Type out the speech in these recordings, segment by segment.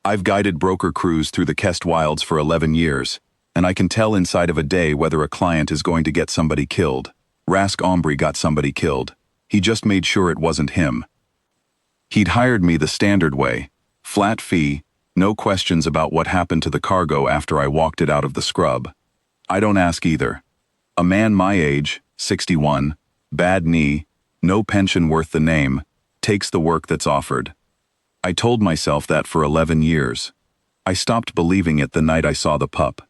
I've guided broker crews through the Kest Wilds for 11 years, and I can tell inside of a day whether a client is going to get somebody killed. Rask Ombre got somebody killed. He just made sure it wasn't him. He'd hired me the standard way. Flat fee, no questions about what happened to the cargo after I walked it out of the scrub. I don't ask either. A man my age, 61, bad knee, no pension worth the name, takes the work that's offered. I told myself that for 11 years. I stopped believing it the night I saw the pup.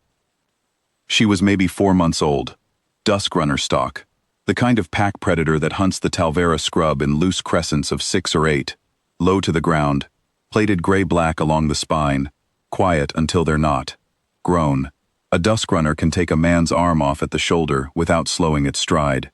She was maybe 4 months old, dusk runner stock, the kind of pack predator that hunts the Talvera scrub in loose crescents of 6 or 8, low to the ground, plated gray-black along the spine, quiet until they're not. Grown. A dusk runner can take a man's arm off at the shoulder without slowing its stride.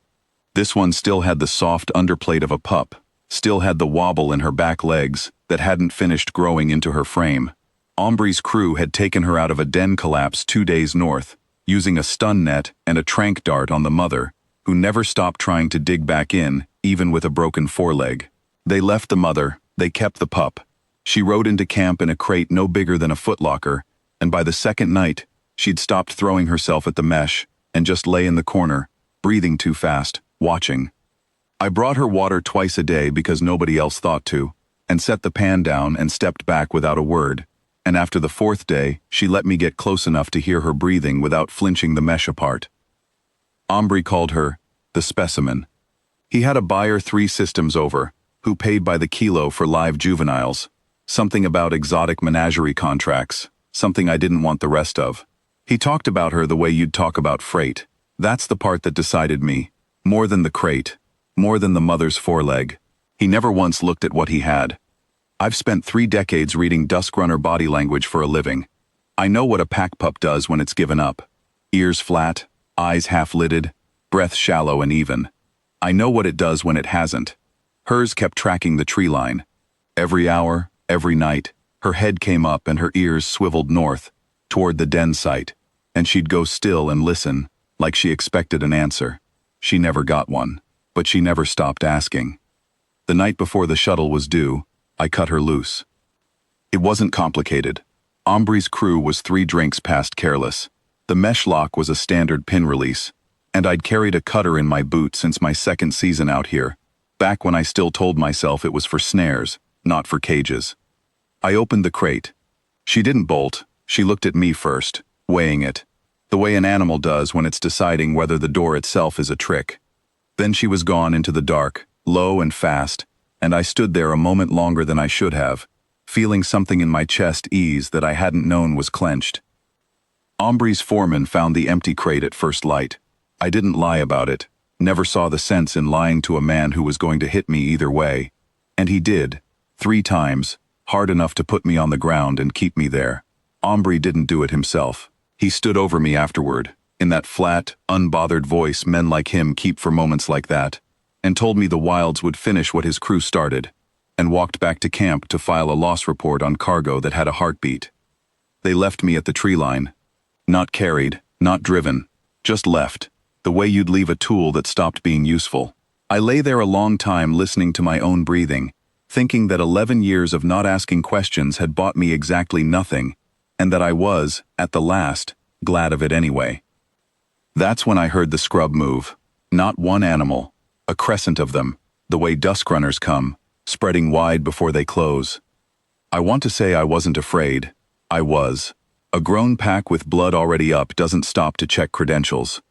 This one still had the soft underplate of a pup, still had the wobble in her back legs that hadn't finished growing into her frame. Ombre's crew had taken her out of a den collapse 2 days north, using a stun net and a tranq dart on the mother, who never stopped trying to dig back in, even with a broken foreleg. They left the mother, they kept the pup. She rode into camp in a crate no bigger than a footlocker, and by the second night, she'd stopped throwing herself at the mesh and just lay in the corner, breathing too fast, watching. I brought her water twice a day because nobody else thought to, and set the pan down and stepped back without a word, and after the 4th day, she let me get close enough to hear her breathing without flinching the mesh apart. Ombre called her the specimen. He had a buyer 3 systems over, who paid by the kilo for live juveniles, something about exotic menagerie contracts, something I didn't want the rest of. He talked about her the way you'd talk about freight. That's the part that decided me, more than the crate, more than the mother's foreleg. He never once looked at what he had. I've spent 3 decades reading dusk runner body language for a living. I know what a pack pup does when it's given up. Ears flat, eyes half-lidded, breath shallow and even. I know what it does when it hasn't. Hers kept tracking the tree line. Every hour, every night, her head came up and her ears swiveled north, toward the den site, and she'd go still and listen, like she expected an answer. She never got one, but she never stopped asking. The night before the shuttle was due, I cut her loose. It wasn't complicated. Ombre's crew was 3 drinks past careless. The mesh lock was a standard pin release, and I'd carried a cutter in my boot since my 2nd season out here, back when I still told myself it was for snares, not for cages. I opened the crate. She didn't bolt, she looked at me first, weighing it, the way an animal does when it's deciding whether the door itself is a trick. Then she was gone into the dark, low and fast, and I stood there a moment longer than I should have, feeling something in my chest ease that I hadn't known was clenched. Ombre's foreman found the empty crate at first light. I didn't lie about it, never saw the sense in lying to a man who was going to hit me either way. And he did, 3 times, hard enough to put me on the ground and keep me there. Ombre didn't do it himself. He stood over me afterward, in that flat, unbothered voice men like him keep for moments like that, and told me the Wilds would finish what his crew started, and walked back to camp to file a loss report on cargo that had a heartbeat. They left me at the tree line. Not carried, not driven, just left, the way you'd leave a tool that stopped being useful. I lay there a long time listening to my own breathing, thinking that 11 years of not asking questions had bought me exactly nothing, and that I was, at the last, glad of it anyway. That's when I heard the scrub move. Not one animal, a crescent of them, the way dusk runners come, spreading wide before they close. I want to say I wasn't afraid. I was. A grown pack with blood already up doesn't stop to check credentials.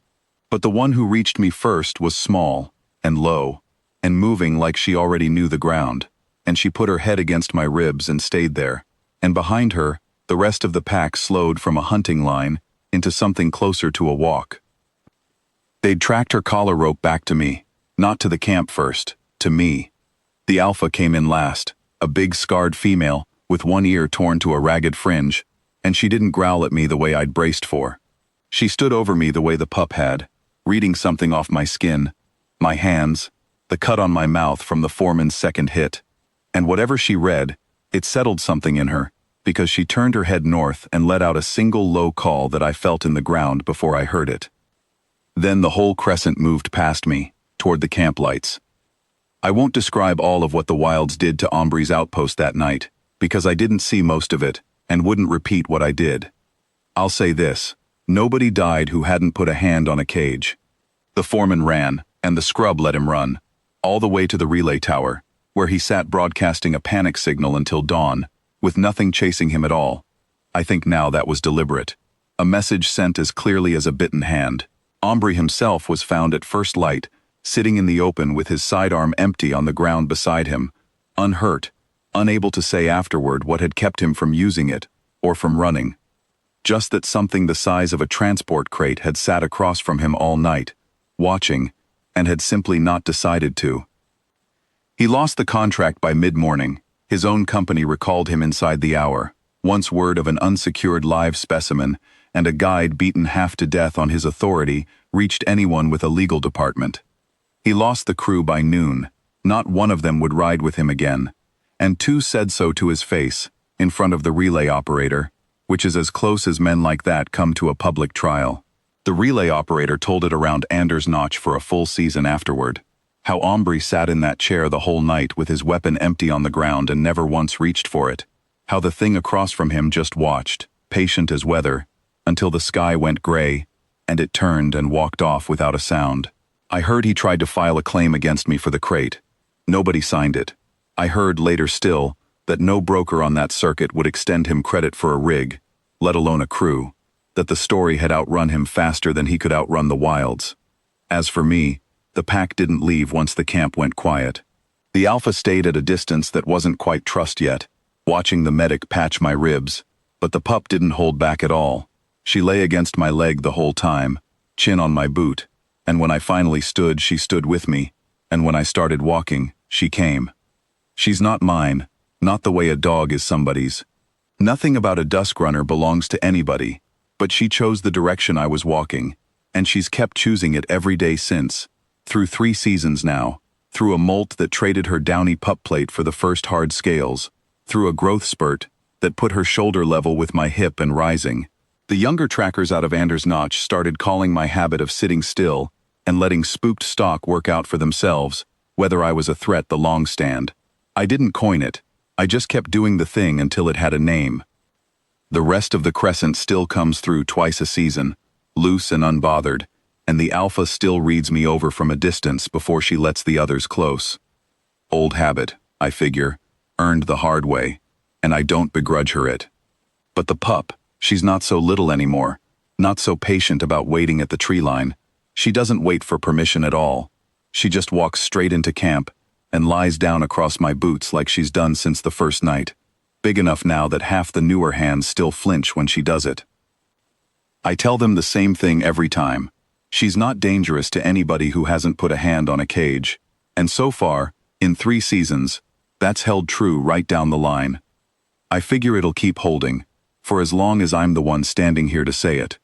But the one who reached me first was small, and low, and moving like she already knew the ground, and she put her head against my ribs and stayed there, and behind her, the rest of the pack slowed from a hunting line into something closer to a walk. They'd tracked her collar rope back to me, not to the camp first, to me. The alpha came in last, a big scarred female, with one ear torn to a ragged fringe, and she didn't growl at me the way I'd braced for. She stood over me the way the pup had, reading something off my skin, my hands, the cut on my mouth from the foreman's second hit. And whatever she read, it settled something in her, because she turned her head north and let out a single low call that I felt in the ground before I heard it. Then the whole crescent moved past me, toward the camp lights. I won't describe all of what the Wilds did to Ombre's outpost that night, because I didn't see most of it, and wouldn't repeat what I did. I'll say this, nobody died who hadn't put a hand on a cage. The foreman ran, and the scrub let him run, all the way to the relay tower, where he sat broadcasting a panic signal until dawn, with nothing chasing him at all. I think now that was deliberate. A message sent as clearly as a bitten hand. Ombre himself was found at first light, sitting in the open with his sidearm empty on the ground beside him, unhurt, unable to say afterward what had kept him from using it, or from running. Just that something the size of a transport crate had sat across from him all night, watching, and had simply not decided to. He lost the contract by mid-morning. His own company recalled him inside the hour. Once word of an unsecured live specimen and a guide beaten half to death on his authority reached anyone with a legal department. He lost the crew by noon. Not one of them would ride with him again, and two said so to his face, in front of the relay operator, which is as close as men like that come to a public trial. The relay operator told it around Anders Notch for a full season afterward. How Ombre sat in that chair the whole night with his weapon empty on the ground and never once reached for it. How the thing across from him just watched, patient as weather, until the sky went gray, and it turned and walked off without a sound. I heard he tried to file a claim against me for the crate. Nobody signed it. I heard later still that no broker on that circuit would extend him credit for a rig, let alone a crew, that the story had outrun him faster than he could outrun the wilds. As for me, the pack didn't leave once the camp went quiet. The Alpha stayed at a distance that wasn't quite trust yet, watching the medic patch my ribs, but the pup didn't hold back at all. She lay against my leg the whole time, chin on my boot, and when I finally stood, she stood with me, and when I started walking, she came. She's not mine, not the way a dog is somebody's. Nothing about a dusk runner belongs to anybody, but she chose the direction I was walking, and she's kept choosing it every day since, through 3 seasons now, through a molt that traded her downy pup plate for the first hard scales, through a growth spurt that put her shoulder level with my hip and rising. The younger trackers out of Anders Notch started calling my habit of sitting still and letting spooked stock work out for themselves, whether I was a threat the long stand. I didn't coin it, I just kept doing the thing until it had a name. The rest of the crescent still comes through twice a season, loose and unbothered, and the Alpha still reads me over from a distance before she lets the others close. Old habit, I figure, earned the hard way, and I don't begrudge her it. But the pup, she's not so little anymore, not so patient about waiting at the tree line. She doesn't wait for permission at all. She just walks straight into camp and lies down across my boots like she's done since the first night, big enough now that half the newer hands still flinch when she does it. I tell them the same thing every time. She's not dangerous to anybody who hasn't put a hand on a cage, and so far, in 3 seasons, that's held true right down the line. I figure it'll keep holding, for as long as I'm the one standing here to say it.